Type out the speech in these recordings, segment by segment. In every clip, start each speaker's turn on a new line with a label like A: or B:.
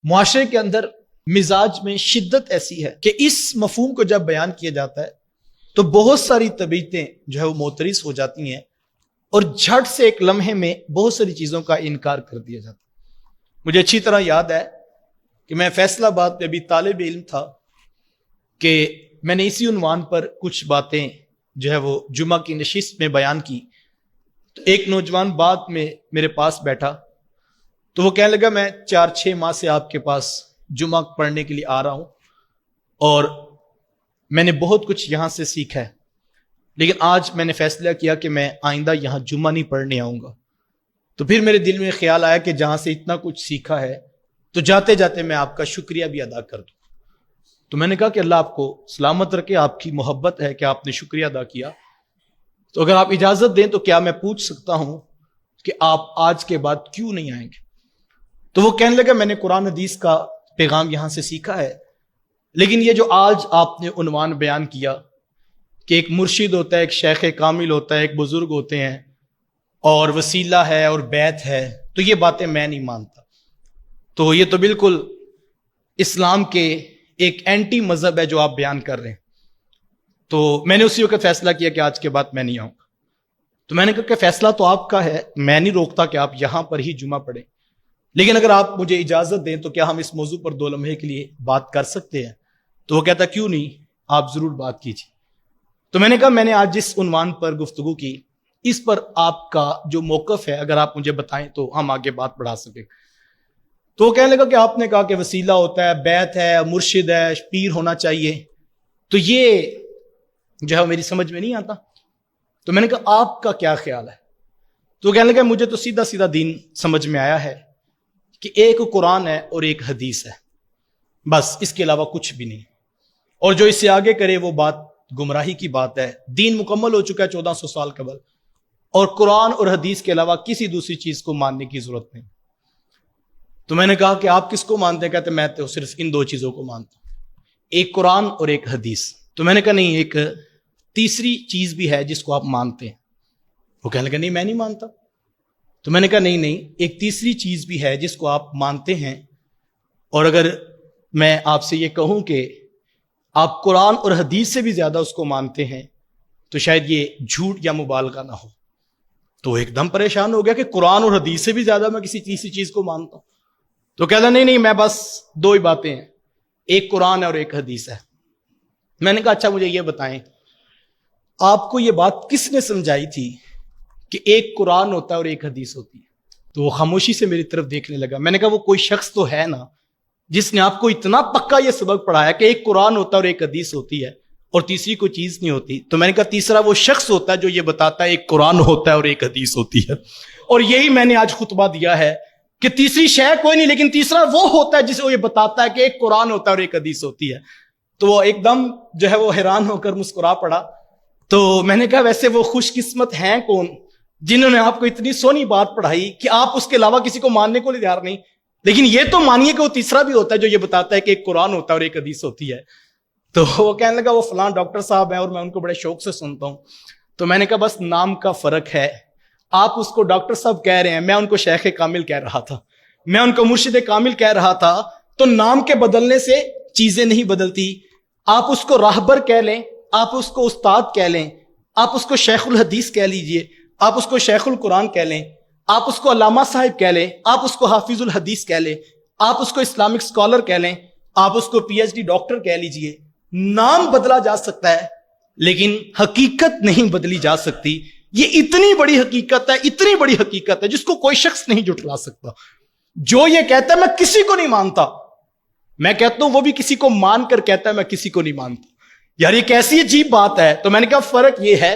A: معاشرے کے اندر مزاج میں شدت ایسی ہے کہ اس مفہوم کو جب بیان کیا جاتا ہے تو بہت ساری طبیعتیں جو ہے وہ معترض ہو جاتی ہیں اور جھٹ سے ایک لمحے میں بہت ساری چیزوں کا انکار کر دیا جاتا ہے۔ مجھے اچھی طرح یاد ہے کہ میں فیصل آباد میں ابھی طالب علم تھا کہ میں نے اسی عنوان پر کچھ باتیں جو ہے وہ جمعہ کی نشست میں بیان کی، تو ایک نوجوان بعد میں میرے پاس بیٹھا تو وہ کہنے لگا میں 4-6 ماہ سے آپ کے پاس جمعہ پڑھنے کے لیے آ رہا ہوں اور میں نے بہت کچھ یہاں سے سیکھا ہے، لیکن آج میں نے فیصلہ کیا کہ میں آئندہ یہاں جمعہ نہیں پڑھنے آؤں گا۔ تو پھر میرے دل میں خیال آیا کہ جہاں سے اتنا کچھ سیکھا ہے تو جاتے جاتے میں آپ کا شکریہ بھی ادا کر دوں۔ تو میں نے کہا کہ اللہ آپ کو سلامت رکھے، آپ کی محبت ہے کہ آپ نے شکریہ ادا کیا، تو اگر آپ اجازت دیں تو کیا میں پوچھ سکتا ہوں کہ آپ آج کے بعد کیوں نہیں آئیں گے؟ تو وہ کہنے لگا میں نے قرآن حدیث کا پیغام یہاں سے سیکھا ہے، لیکن یہ جو آج آپ نے عنوان بیان کیا کہ ایک مرشد ہوتا ہے، ایک شیخ کامل ہوتا ہے، ایک بزرگ ہوتے ہیں اور وسیلہ ہے اور بیت ہے، تو یہ باتیں میں نہیں مانتا۔ تو یہ تو بالکل اسلام کے ایک اینٹی مذہب ہے جو آپ بیان کر رہے ہیں۔ تو میں نے اسی وقت فیصلہ کیا کہ آج کے بعد میں نہیں آؤں گا۔ تو میں نے کہا کہ فیصلہ تو آپ کا ہے، میں نہیں روکتا کہ آپ یہاں پر ہی جمعہ پڑھیں، لیکن اگر آپ مجھے اجازت دیں تو کیا ہم اس موضوع پر 2 لمحے کے لیے بات کر سکتے ہیں؟ تو وہ کہتا کیوں نہیں، آپ ضرور بات کیجیے۔ تو میں نے کہا میں نے آج جس عنوان پر گفتگو کی اس پر آپ کا جو موقف ہے اگر آپ مجھے بتائیں تو ہم آگے بات بڑھا سکیں۔ تو وہ کہنے لگا کہ آپ نے کہا کہ وسیلہ ہوتا ہے، بیت ہے، مرشد ہے، پیر ہونا چاہیے، تو یہ جو ہے میری سمجھ میں نہیں آتا۔ تو میں نے کہا آپ کا کیا خیال ہے؟ تو وہ کہنے لگا مجھے تو سیدھا سیدھا دین سمجھ میں آیا ہے کہ ایک قرآن ہے اور ایک حدیث ہے، بس اس کے علاوہ کچھ بھی نہیں، اور جو اس سے آگے کرے وہ بات گمراہی کی بات ہے۔ دین مکمل ہو چکا ہے 1400 سال قبل، اور قرآن اور حدیث کے علاوہ کسی دوسری چیز کو ماننے کی ضرورت نہیں۔ تو میں نے کہا کہ آپ کس کو مانتے ہیں؟ کہتے میں تو صرف ان 2 چیزوں کو مانتا ہوں، ایک قرآن اور ایک حدیث۔ تو میں نے کہا نہیں، ایک تیسری چیز بھی ہے جس کو آپ مانتے ہیں۔ وہ کہنے لگا نہیں میں نہیں مانتا۔ تو میں نے کہا نہیں، ایک تیسری چیز بھی ہے جس کو آپ مانتے ہیں، اور اگر میں آپ سے یہ کہوں کہ آپ قرآن اور حدیث سے بھی زیادہ اس کو مانتے ہیں تو شاید یہ جھوٹ یا مبالغہ نہ ہو۔ تو ایک دم پریشان ہو گیا کہ قرآن اور حدیث سے بھی زیادہ میں کسی تیسری چیز کو مانتا ہوں۔ تو کہتا نہیں میں بس 2 ہی باتیں ہیں، ایک قرآن ہے اور ایک حدیث ہے۔ میں نے کہا اچھا مجھے یہ بتائیں آپ کو یہ بات کس نے سمجھائی تھی کہ ایک قرآن ہوتا ہے اور ایک حدیث ہوتی ہے؟ تو وہ خاموشی سے میری طرف دیکھنے لگا۔ میں نے کہا وہ کوئی شخص تو ہے نا جس نے آپ کو اتنا پکا یہ سبق پڑھایا کہ ایک قرآن ہوتا ہے اور ایک حدیث ہوتی ہے اور تیسری کوئی چیز نہیں ہوتی۔ تو میں نے کہا تیسرا وہ شخص ہوتا ہے جو یہ بتاتا ہے ایک قرآن ہوتا ہے اور ایک حدیث ہوتی ہے، اور یہی میں نے آج خطبہ دیا ہے کہ تیسری شے کوئی نہیں، لیکن تیسرا وہ ہوتا ہے جسے وہ یہ بتاتا ہے کہ ایک قرآن ہوتا ہے اور ایک حدیث ہوتی ہے۔ تو وہ ایک دم جو ہے وہ حیران ہو کر مسکرا پڑا۔ تو میں نے کہا ویسے وہ خوش قسمت ہیں کون جنہوں نے آپ کو اتنی سونی بات پڑھائی کہ آپ اس کے علاوہ کسی کو ماننے کو تیار نہیں، لیکن یہ تو مانیے کہ وہ تیسرا بھی ہوتا ہے جو یہ بتاتا ہے کہ ایک قرآن ہوتا ہے اور ایک حدیث ہوتی ہے۔ تو وہ کہنے لگا وہ فلاں ڈاکٹر صاحب ہیں اور میں ان کو بڑے شوق سے سنتا ہوں۔ تو میں نے کہا بس نام کا فرق ہے، آپ اس کو ڈاکٹر صاحب کہہ رہے ہیں، میں ان کو شیخ کامل کہہ رہا تھا، میں ان کو مرشد کامل کہہ رہا تھا۔ تو نام کے بدلنے سے چیزیں نہیں بدلتی۔ آپ اس کو راہبر کہہ لیں، آپ اس کو استاد کہہ لیں، آپ اس کو شیخ الحدیث کہہ لیجئے، آپ اس کو شیخ القرآن کہہ لیں، آپ اس کو علامہ صاحب کہہ لیں، آپ اس کو حافظ الحدیث کہہ لیں، آپ اس کو اسلامک اسکالر کہہ لیں، آپ اس کو PhD ڈاکٹر کہہ لیجئے، نام بدلا جا سکتا ہے لیکن حقیقت نہیں بدلی جا سکتی۔ یہ اتنی بڑی حقیقت ہے، اتنی بڑی حقیقت ہے جس کو کوئی شخص نہیں جھٹلا سکتا۔ جو یہ کہتا ہے میں کسی کو نہیں مانتا، میں کہتا ہوں وہ بھی کسی کو مان کر کہتا ہے میں کسی کو نہیں مانتا، یار یہ کیسی عجیب بات ہے۔ تو میں نے کہا فرق یہ ہے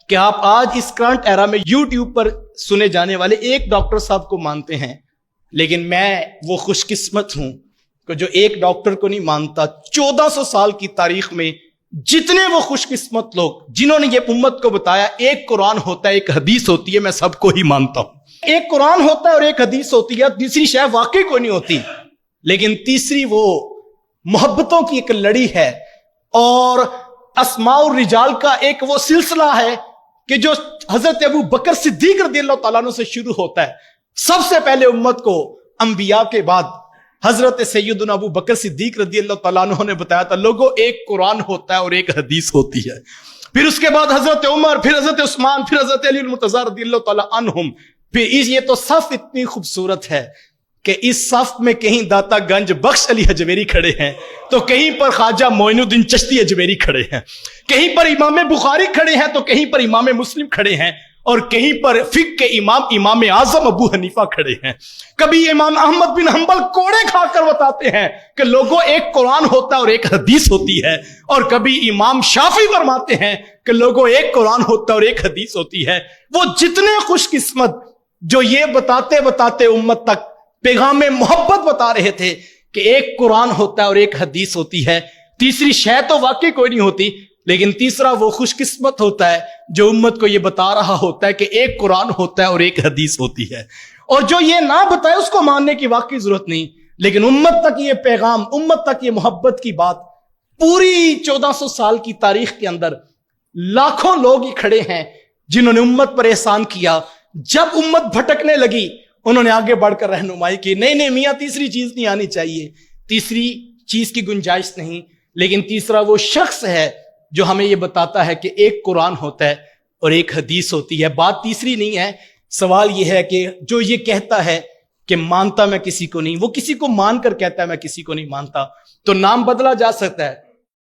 A: کہ آپ آج اس کرنٹ ایرا میں YouTube پر سنے جانے والے ایک ڈاکٹر صاحب کو مانتے ہیں، لیکن میں وہ خوش قسمت ہوں کہ جو ایک ڈاکٹر کو نہیں مانتا۔ 1400 سال کی تاریخ میں جتنے وہ خوش قسمت لوگ جنہوں نے یہ امت کو بتایا ایک قرآن ہوتا ہے ایک حدیث ہوتی ہے، میں سب کو ہی مانتا ہوں۔ ایک قرآن ہوتا ہے اور ایک حدیث ہوتی ہے، تیسری شے واقعی کوئی نہیں ہوتی، لیکن تیسری وہ محبتوں کی ایک لڑی ہے اور اسماء الرجال کا ایک وہ سلسلہ ہے کہ جو حضرت ابو بکر صدیق رضی اللہ تعالیٰ عنہ سے شروع ہوتا ہے۔ سب سے پہلے امت کو انبیاء کے بعد حضرت سیدنا ابو بکر صدیق رضی اللہ تعالیٰ عنہ نے بتایا تھا لوگوں ایک قرآن ہوتا ہے اور ایک حدیث ہوتی ہے. پھر اس کے بعد حضرت عمر، پھر حضرت عثمان، پھر حضرت علی المرتضیٰ رضی اللہ تعالیٰ عنہم. پھر یہ تو صف اتنی خوبصورت ہے کہ اس صف میں کہیں داتا گنج بخش علی اجمیری کھڑے ہیں تو کہیں پر خواجہ معین الدین چشتی اجمیری کھڑے ہیں، کہیں پر امام بخاری کھڑے ہیں تو کہیں پر امام مسلم کھڑے ہیں، اور کہیں پر فقہ کے امام اعظم ابو حنیفہ کھڑے ہیں. کبھی امام احمد بن حنبل کوڑے کھا کر بتاتے ہیں کہ لوگوں ایک قرآن ہوتا ہے اور ایک حدیث ہوتی ہے، اور کبھی امام شافعی فرماتے ہیں کہ لوگوں ایک قرآن ہوتا ہے اور ایک حدیث ہوتی ہے. وہ جتنے خوش قسمت جو یہ بتاتے بتاتے امت تک پیغام محبت بتا رہے تھے کہ ایک قرآن ہوتا ہے اور ایک حدیث ہوتی ہے. تیسری شے تو واقعی کوئی نہیں ہوتی، لیکن تیسرا وہ خوش قسمت ہوتا ہے جو امت کو یہ بتا رہا ہوتا ہے کہ ایک قرآن ہوتا ہے اور ایک حدیث ہوتی ہے. اور جو یہ نہ بتائے اس کو ماننے کی واقعی ضرورت نہیں، لیکن امت تک یہ پیغام، امت تک یہ محبت کی بات، پوری 1400 سال کی تاریخ کے اندر لاکھوں لوگ ہی کھڑے ہیں جنہوں نے امت پر احسان کیا. جب امت بھٹکنے لگی انہوں نے آگے بڑھ کر رہنمائی کی، نہیں میاں تیسری چیز نہیں آنی چاہیے، تیسری چیز کی گنجائش نہیں. لیکن تیسرا وہ شخص ہے جو ہمیں یہ بتاتا ہے کہ ایک قرآن ہوتا ہے اور ایک حدیث ہوتی ہے. بات تیسری نہیں ہے، سوال یہ ہے کہ جو یہ کہتا ہے کہ مانتا میں کسی کو نہیں، وہ کسی کو مان کر کہتا ہے میں کسی کو نہیں مانتا، تو نام بدلا جا سکتا ہے